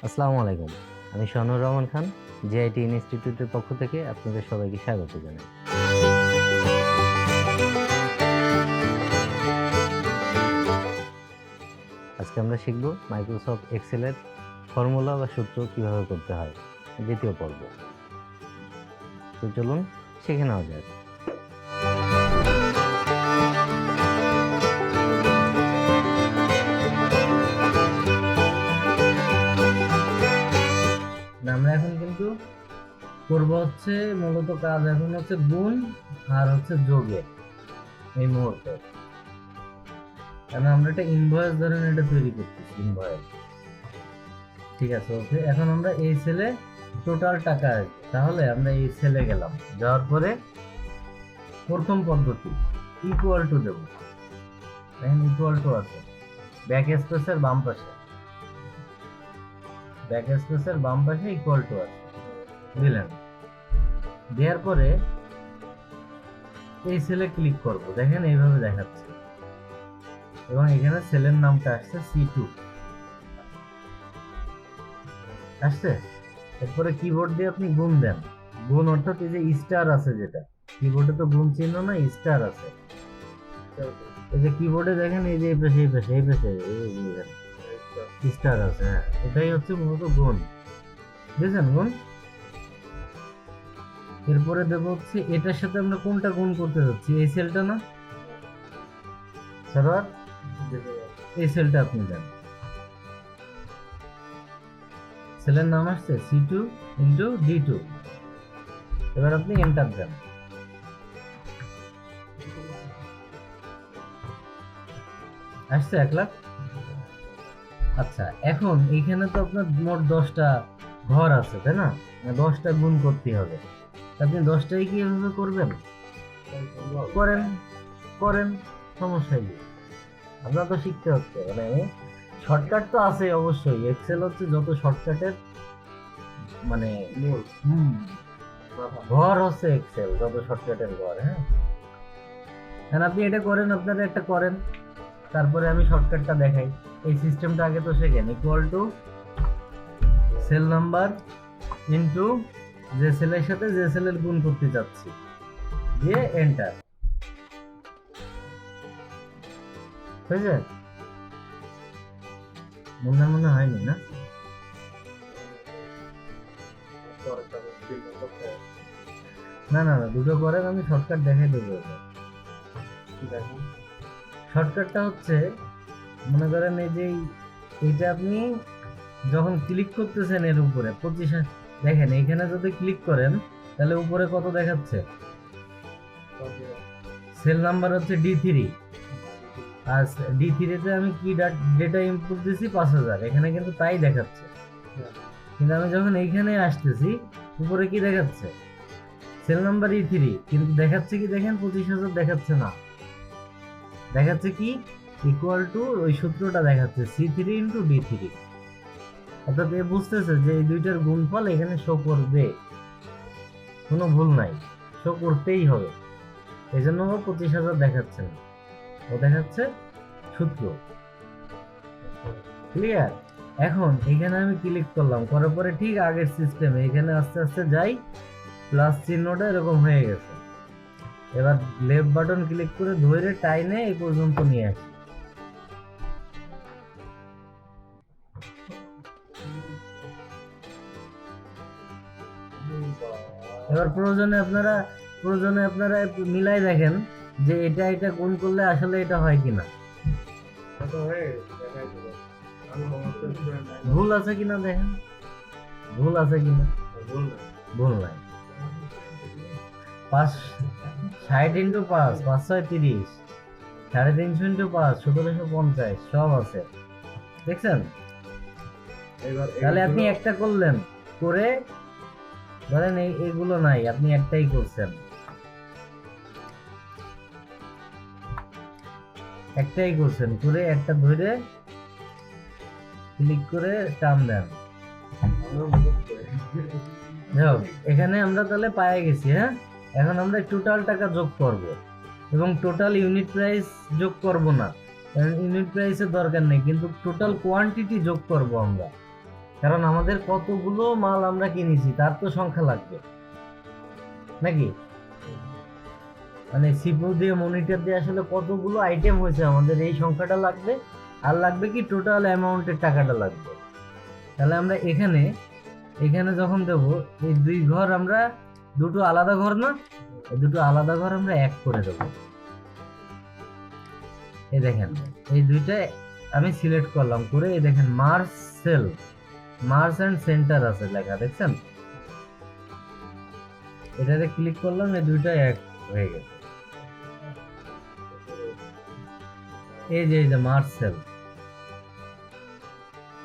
আসসালামু আলাইকুম। আমি শানুর রহমান খান, জিআইটি ইনস্টিটিউটের পক্ষ থেকে আপনাদের সবাইকে স্বাগত জানাই। আজকে আমরা শিখব মাইক্রোসফট এক্সেলের ফর্মুলা বা সূত্র কিভাবে করতে হয়, দ্বিতীয় পর্ব। তো চলুন শিখে নেওয়া যাক। আমরা এখন কিন্তু করব হচ্ছে মূলত কাজ এখন হচ্ছে গুণ আর হচ্ছে যোগে এই মুহূর্তে, কারণ আমরা একটা ইনভয়েস ধরেন এটা তৈরি করতেছি। ইনভয়েস ঠিক আছে, ওকে। এখন আমরা এই সেলে টোটাল টাকা আসবে, তাহলে আমরা এই সেলে গেলাম, যাওয়ার পরে প্রথম পদ্ধতি ইকুয়াল টু দেব। দেখেন ইকুয়াল টু আছে ব্যাক স্পেসের বাম পাশে, ব্যাক স্পেসের বাম পাশে ইকুয়াল টু আছে, দিলেন। দেওয়ার পরে এই সেলে ক্লিক করব, দেখেন এইভাবে দেখাচ্ছে এবং এখানে সেলের নামটা আসছে C2 আসছে। এরপরে কিবোর্ড দিয়ে আপনি গুণ দেন, গুণ অর্থাৎ এই যে স্টার আছে, যেটা কিবোর্ডে তো গুণ চিহ্ন না, স্টার আছে। এই যে কিবোর্ডে দেখেন এই যে এই পাশে এই পাশে এই পাশে স্টার আছে, হ্যাঁ, এটাই হচ্ছে মূলত গুণ। বুঝছেন গুণ? এরপরে দেবো হচ্ছে এটার সাথে আমরা কোনটা গুণ করতে যাচ্ছি, এই সেলটা না স্যার, এই সেলটা আপনি দেন। সেলের নাম আসছে C2 ইন্টু D2। এবার আপনি এন্টার দেন। আসছে 1 লাখ। আচ্ছা, এখন এইখানে তো আপনার মোট 10টা ঘর আছে, তাই না? 10টা গুণ করতে হবে। আপনি 10টাই কি এভাবে করবেন? করেন করেন, সমস্যা কি? আপনার তো শিখতে হচ্ছে, মানে শর্টকাট তো আছে অবশ্যই। এক্সেল হচ্ছে যত শর্টকাটের মানে ঘর হচ্ছে এক্সেল, যত শর্টকাটের ঘর। হ্যাঁ, আপনি এটা করেন, আপনারা একটা করেন, তারপরে আমি শর্টকাটটা দেখাই। এই সিস্টেমটা আগে তো শেখেন। Equal to cell number into যে সেলের সাথে যে সেলের গুণ করতে যাচ্ছি, দিয়ে এন্টার। হয়েছে? মনে হয়নি না? না না না, দুটো করেন, আমি শর্টকাট দেখাই দেবো। শর্টকাটটা হচ্ছে, মনে করেন এই যে এইটা আপনি যখন ক্লিক করতেছেন এর উপরে 25, দেখেন এইখানে যদি ক্লিক করেন তাহলে উপরে কত দেখাচ্ছে? সেল নাম্বার হচ্ছে D3, আর D3 তে আমি কি ডেটা ইনপুট দিছি 5000, এখানে কিন্তু তাই দেখাচ্ছে। কিন্তু আমি যখন এইখানে আসতেছি উপরে কি দেখাচ্ছে? সেল নাম্বার E3, কিন্তু দেখাচ্ছে কি দেখেন 25000 দেখাচ্ছে না, দেখাচ্ছে কি ইকুয়াল টু ওই সূত্রটা দেখাচ্ছে C3 ইন্টু D3। অর্থাৎ এ বুঝতেছে যে এই দুইটার গুণফল এখানে শো করবে, কোনো ভুল নাই, শো করতেই হবে। এই জন্য 25000 দেখাচ্ছে না, ও দেখাচ্ছে সূত্র। ক্লিয়ার? এখন এখানে আমি ক্লিক করলাম, করার পরে ঠিক আগের সিস্টেমে এখানে আস্তে আস্তে যাই, প্লাস চিহ্নটা এরকম হয়ে গেছে। এবার লেফট বাটন ক্লিক করে ধরে টাইনে এই পর্যন্ত নিয়ে আসি। এবার প্রয়োজনে আপনারা মিলাই দেখেন যে এটা এটা গুণ করলে আসলে এটা হয় কিনা, ভুল আছে কিনা দেখেন, ভুল আছে কিনা। ভুল নাই। 60 ইন্টু 5 530, 350 ইন্টু 5 1750, সব আছে, দেখছেন? তাহলে আপনি একটা করলেন, করে ধরেন এইগুলো নাই, আপনি একটাই করছেন, করে একটা ধরে ক্লিক করে টান দেন। এখানে আমরা তাহলে পায়ে গেছি। হ্যাঁ, এখন আমরা টোটাল টাকা যোগ করব এবং টোটাল ইউনিট প্রাইস যোগ করব না, কারণ ইউনিট প্রাইসের দরকার নেই, কিন্তু টোটাল কোয়ান্টিটি যোগ করব আমরা। কারণ আমাদের কতগুলো মাল আমরা কিনেছি তার তো সংখ্যা লাগবে নাকি, মানে সিপিইউ দিয়ে মনিটর দিয়ে আসলে কতগুলো আইটেম হয়েছে আমাদের এই সংখ্যাটা লাগবে, আর লাগবে কি টোটাল অ্যামাউন্টের টাকাটা লাগবে। তাহলে আমরা এখানে যখন দেব এই দুই ঘর আমরা দুটো আলাদা ঘর না, এই দুটো আলাদা ঘর আমরা এক করে দেব। এই দেখেন এই দুইটা আমি সিলেক্ট করলাম করে, এই দেখেন merge cell, merge and center আছে লেখা, দেখছেন? এটাতে ক্লিক করলাম, এই দুইটা এক হয়ে গেছে। এই যে merge cell,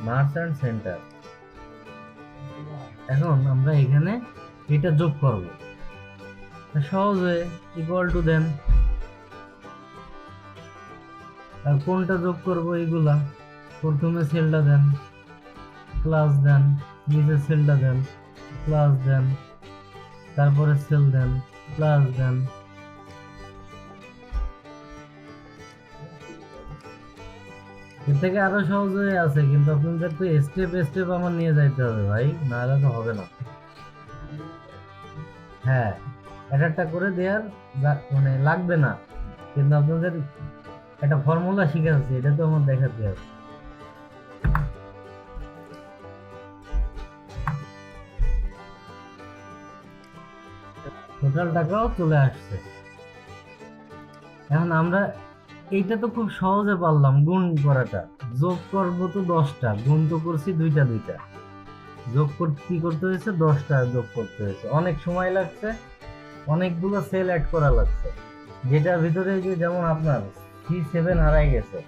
merge and center. এখন আমরা এখানে এটা যোগ করব, সহজ হয়ে ইকুয়াল টু দেন। আর কোনটা যোগ করব? এইগুলা প্রথমে সেলটা দেন, প্লাস দেন, নিচে সেলটা দেন, প্লাস দেন, তারপরে সেল দেন, প্লাস দেন। এর থেকে আরো সহজ হয়ে আছে, কিন্তু আপনাদের তো স্টেপ স্টেপ আমার নিয়ে যাইতে হবে ভাই, নাহলে তো হবে না। হ্যাঁ, একটা করে দেওয়ার মানে লাগবে না, কিন্তু আপনাদের একটা ফর্মুলা শিখাচ্ছি, এটা তো আমার দেখাতে হবে। টোটাল টাকাও চলে আসছে। এখন আমরা এইটা তো খুব সহজে পারলাম গুণ করাটা, যোগ করবো তো 10টা, গুণ তো করছি দুইটা, যোগ করতে কি করতে হয়েছে? 10টা যোগ করতে হয়েছে, অনেক সময় লাগছে, অনেকগুলো সেল অ্যাড করা লাগছে, যেটার ভিতরে যে যেমন আপনার C7 হারাই গেছে,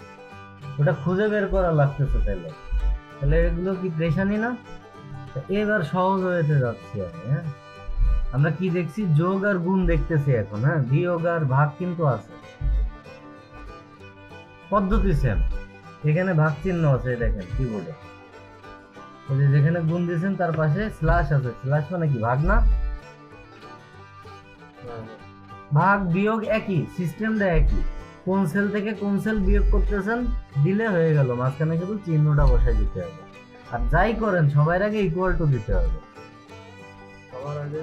ওটা খুঁজে বের করা লাগতেছে। তাহলে এগুলো কি প্রেশানি না? এবার সহজ হয়ে যাচ্ছি আমি। হ্যাঁ, আমরা কি দেখছি? যোগ আর গুণ দেখতেছি এখন। হ্যাঁ, বিয়োগ আর ভাগ কিন্তু আছে, পদ্ধতি সেম। এখানে ভাগ চিহ্ন আছে, দেখেন কিবোর্ডে, যেখানে গুণ দিয়েছেন তার পাশে স্ল্যাশ আছে, স্ল্যাশ মানে কি? ভাগ না? ভাগ বিয়োগ একই, সিস্টেমটা একই, কোন সেল থেকে কোন সেল বিয়োগ করতেছেন দিলে হয়ে গেল, মাঝখানে শুধু চিহ্নটা বসাই দিতে হবে। আর যাই করেন সবার আগে ইকুয়াল টু দিতে হবে, সবার আগে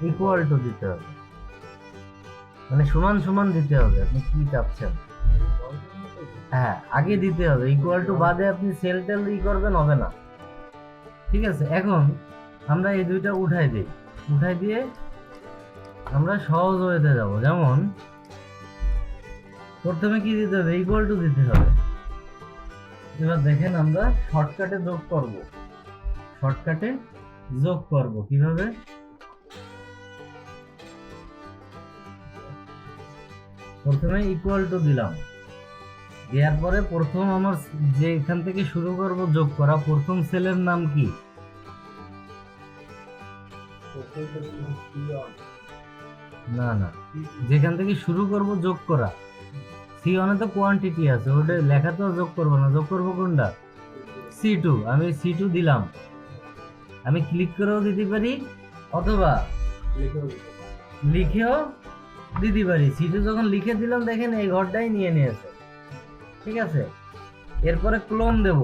ইকুয়াল টু দিতে হবে, মানে সমান সমান দিতে হবে। আপনি কি চাচ্ছেন? হ্যাঁ, আগে দিতে হবে, ইকুয়াল টু বাদে আপনি সেল টেল করবেন হবে না। ঠিক আছে, এখন আমরা এই দুইটা উঠাই দিই, উঠাই দিয়ে আমরা সহজ হয়ে যাব। যেমন প্রথমে কি দিতে হবে? ইকুয়াল টু দিতে হবে। এবার দেখেন আমরা শর্টকাটে যোগ করব, শর্টকাটে যোগ করব কিভাবে? প্রথমে ইকুয়াল টু দিলাম, দেওয়ার পরে প্রথম আমার যে এখান থেকে শুরু করব যোগ করা, প্রথম সেলের নাম কি? না না, যেখান থেকে শুরু করব যোগ করা, C1 এ তো কোয়ান্টিটি আছে, ওটা লেখা তো যোগ করবো না, যোগ করবো কোনটা? C2। আমি C2 দিলাম, আমি ক্লিক করেও দিতে পারি অথবা লিখেও দিতে পারি। C2 যখন লিখে দিলাম দেখেন এই ঘরটাই নিয়ে নিয়েছে। ঠিক আছে, এরপরে ক্লোন দেব,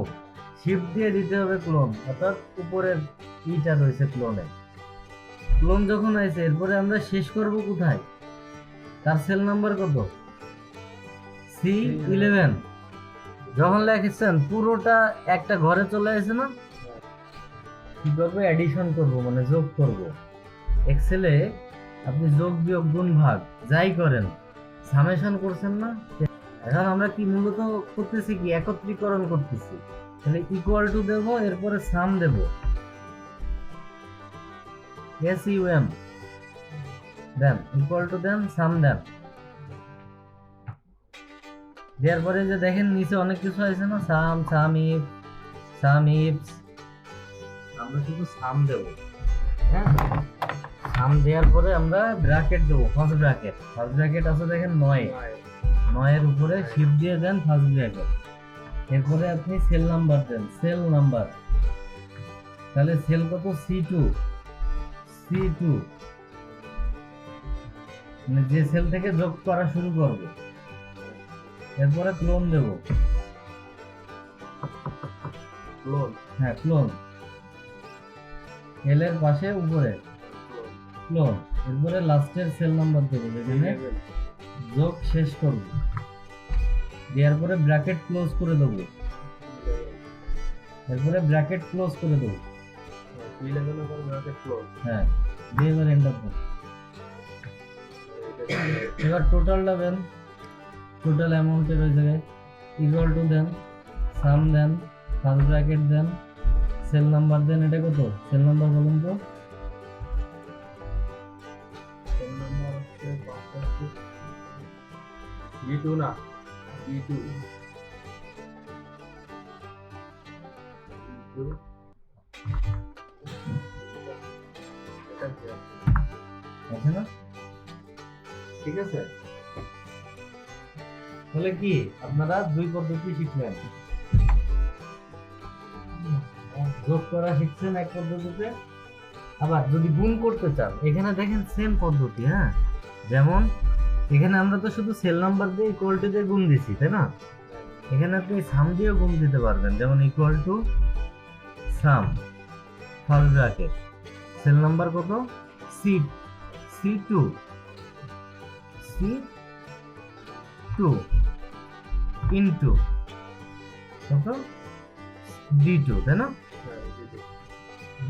শিফট দিয়ে দিতে হবে ক্লোন, অর্থাৎ উপরের ইটা রয়েছে ক্লোনে। ক্লোন যখন হয়েছে এরপরে আমরা শেষ করব কোথায়? তার সেল নাম্বার কত? C11। যখন লিখেছেন পুরোটা একটা ঘরে চলে আসে না, কি করবো? অ্যাডিশন করব, মানে যোগ করব। এক্সেলে আপনি যোগ বিয়োগ গুণ ভাগ যাই করেন, সামেশন করছেন না? এখন আমরা কি মূলত করতেছি? কি একত্রীকরণ করতেছি। তাহলে ইকুয়াল টু দেব, এরপরে সাম দেব, SUM দেন, ইকুয়াল টু দেন, সাম দেন, দেওয়ার পরে যে দেখেন নিচে অনেক কিছু আছে না, সাম, সাম ইফ, সাম ইফস, আমরা শুধু সাম দেব। হ্যাঁ, সাম দেওয়ার পরে আমরা ব্র্যাকেট দেব, ফার্স্ট ব্র্যাকেট, ফার্স্ট ব্র্যাকেট আছে দেখেন 9 এর উপরে শিফট দিয়ে দেন ফার্স্ট ব্র্যাকেট, এরপরে আপনি সেল নাম্বার দেন, সেল নাম্বার। তাহলে সেল কত? C2, মানে যে সেল থেকে যোগ করা শুরু করব। এরপরে ক্লোন দেব, ক্লোন, হ্যাঁ ক্লোন, এল এর পাশে উপরে ক্লোজ, এরপরে লাস্টের সেল নাম্বার দেবো যেখানে যোগ শেষ করব, দেওয়ার পরে ব্র্যাকেট ক্লোজ করে দেবো, এরপরে ব্র্যাকেট ক্লোজ করে দেবো, হ্যাঁ দিয়ে এবার এন্টার করো। এবার টোটালটা দেন, টোটাল অ্যামাউন্টের ওই জায়গায় ইকুয়াল টু দেন, সাম দেন, ফার্স্ট ব্র্যাকেট দেন, সেল নাম্বার দেন। এটা কত সেল নাম্বার বলুন তো? সেল নাম্বার হচ্ছে 5 E2 না E2 আছে না? ঠিক আছে। তাহলে কি আপনারা দুই পদ্ধতি শিখলেন, যোগ করা শিখছেন এক পদ্ধতিতে, আবার যদি গুণ করতে চান এখানে দেখেন সেম পদ্ধতি। হ্যাঁ, যেমন এখানে আমরা তো শুধু সেল নাম্বার দিয়ে ইকুয়াল টু দিয়ে গুণ দিছি, তাই না? এখানে আপনি সাম দিয়েও গুণ দিতে পারবেন, যেমন equal to some first bracket cell number কত C2 ইনটু কত D2, তাই না?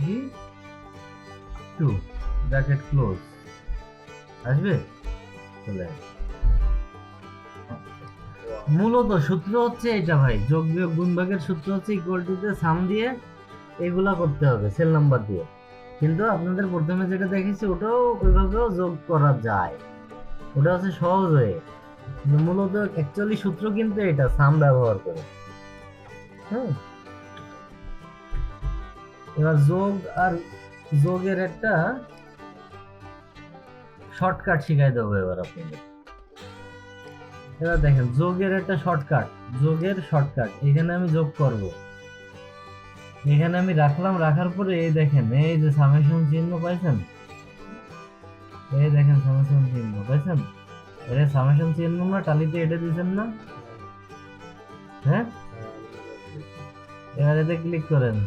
D2 ব্র্যাকেট ক্লোজ আসবে। চলে মূলত সূত্র হচ্ছে এটা ভাই, যোগ বিয়োগ গুণ ভাগের সূত্র হচ্ছে ইকুয়াল টু তে সাম দিয়ে এগুলা করতে হবে সেল নাম্বার দিয়ে, কিন্তু আপনাদের প্রথমে যেটা দেখেছি ওটাও ওইভাবেও যোগ করা যায়, ওটা হচ্ছে সহজ হয়ে, মূলত অ্যাকচুয়ালি সূত্র কিন্তু এটা সাম ব্যবহার করে। হ্যাঁ, এবার যোগ আর যোগের একটা শর্টকাট শিখাই দেবো এবার আপনাদের। এবার দেখেন যোগের একটা শর্টকাট, যোগের শর্টকাট এখানে আমি যোগ করব, এখানে আমি রাখলাম, রাখার পরে এই দেখেন এই যে সামেশন চিহ্ন পাইছেন, এই দেখেন সামেশন চিহ্ন পাইছেন, এটা সামেশন চিহ্ন না টালিতে এটা দিয়েছেন না? হ্যাঁ, এবার এতে ক্লিক করেন,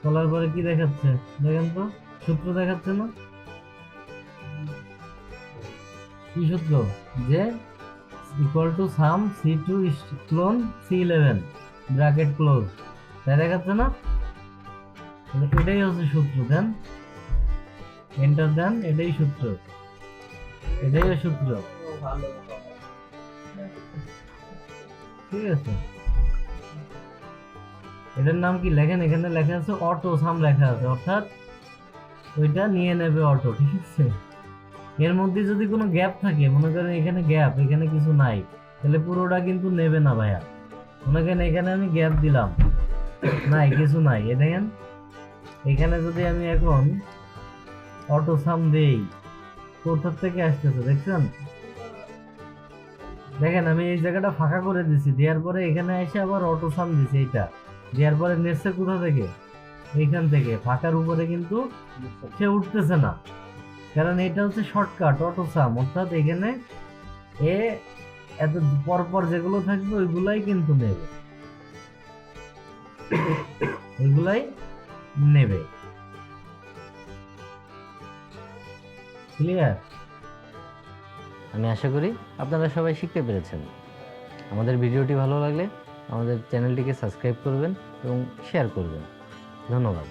খোলার পরে কি দেখাচ্ছে দেখেন তো, সূত্র দেখাচ্ছে না? কি সূত্র? যে equal to some C2 clone C11 bracket close, তাই দেখাচ্ছে না? এটাই হচ্ছে সূত্র, দেন এন্টার দেন, এটাই সূত্র, এটাই সূত্র। ঠিক আছে, এটার নাম কি লেখেন, এখানে লেখা আছে অটো সাম লেখা আছে, অর্থাৎ ওইটা নিয়ে নেবে অটো। ঠিক আছে, এর মধ্যে যদি কোনো গ্যাপ থাকে, মনে করেন এখানে গ্যাপ, এখানে কিছু নাই, তাহলে পুরোটা কিন্তু নেবে না ভাইয়া। মনে করেন এখানে আমি গ্যাপ দিলাম, নাই কিছু নাই, এ দেখেন এখানে যদি আমি এখন অটো সাম দেই, কোথা থেকে আসতেছে দেখছেন? দেখেন আমি এই জায়গাটা ফাঁকা করে দিছি, দেওয়ার পরে এখানে এসে আবার অটো সাম দিছি, এইটা দেওয়ার পরে নেচছে কোথা থেকে? এইখান থেকে, ফাঁকার উপরে কিন্তু সে উঠতেছে না, কারণ এটা হচ্ছে শর্টকাট অটো সাম, অর্থাৎ এখানে এ এত পরপর যেগুলো থাকবে ওইগুলাই কিন্তু নেবে, ওইগুলাই নেবে। ক্লিয়ার? আমি আশা করি আপনারা সবাই শিখতে পেরেছেন। আমাদের ভিডিওটি ভালো লাগলে আমাদের চ্যানেলটিকে সাবস্ক্রাইব করবেন এবং শেয়ার করবেন। ধন্যবাদ।